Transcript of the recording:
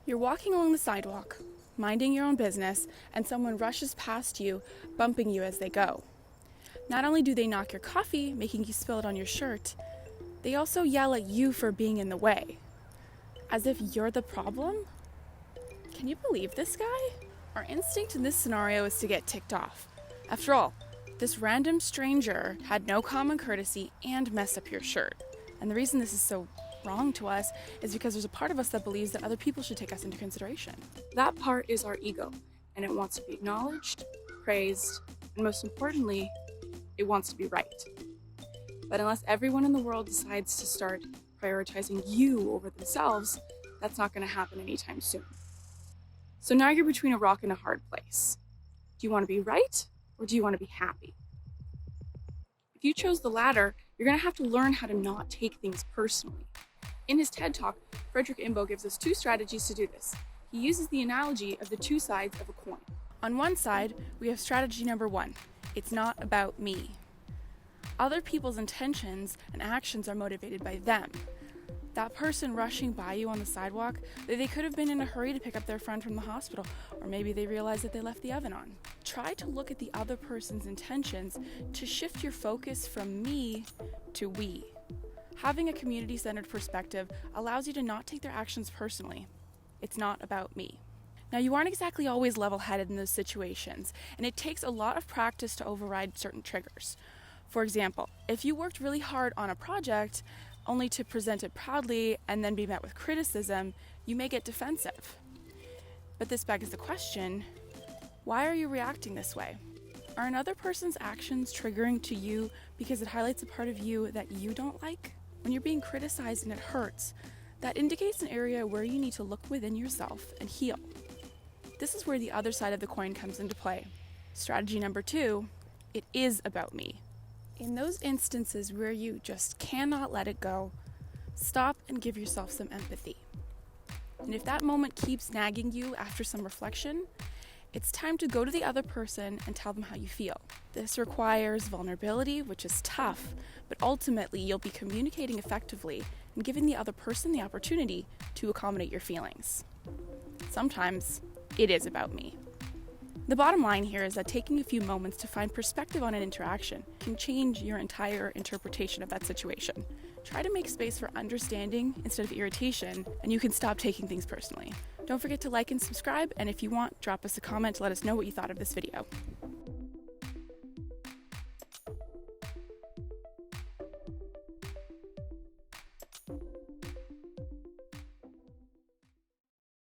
You're walking along the sidewalk, minding your own business, and someone rushes past you, bumping you as they go. Not only do they knock your coffee, making you spill it on your shirt, they also yell at you for being in the way, as if you're the problem. Can you believe this guy? Our instinct in this scenario is to get ticked off. After all, this random stranger had no common courtesy and messed up your shirt. And the reason this is so wrong to us is because there's a part of us that believes that other people should take us into consideration. That part is our ego, and it wants to be acknowledged, praised, and most importantly, it wants to be right. But unless everyone in the world decides to start prioritizing you over themselves, that's not going to happen anytime soon. So now you're between a rock and a hard place. Do you want to be right, or do you want to be happy? If you chose the latter, you're going to have to learn how to not take things personally. In his TED Talk, Frederick Imbo gives us 2 strategies to do this. He uses the analogy of the 2 sides of a coin. On one side, we have strategy number 1. It's not about me. Other people's intentions and actions are motivated by them. That person rushing by you on the sidewalk, they could have been in a hurry to pick up their friend from the hospital, or maybe they realized that they left the oven on. Try to look at the other person's intentions to shift your focus from me to we. Having a community-centered perspective allows you to not take their actions personally. It's not about me. Now, you aren't exactly always level-headed in those situations, and it takes a lot of practice to override certain triggers. For example, if you worked really hard on a project only to present it proudly and then be met with criticism, you may get defensive. But this begs the question, why are you reacting this way? Are another person's actions triggering to you because it highlights a part of you that you don't like? When you're being criticized and it hurts, that indicates an area where you need to look within yourself and heal. This is where the other side of the coin comes into play. Strategy number 2, it is about me. In those instances where you just cannot let it go, stop and give yourself some empathy. And if that moment keeps nagging you after some reflection, it's time to go to the other person and tell them how you feel. This requires vulnerability, which is tough, but ultimately you'll be communicating effectively and giving the other person the opportunity to accommodate your feelings. Sometimes it is about me. The bottom line here is that taking a few moments to find perspective on an interaction can change your entire interpretation of that situation. Try to make space for understanding instead of irritation, and you can stop taking things personally. Don't forget to like and subscribe, and if you want, drop us a comment to let us know what you thought of this video.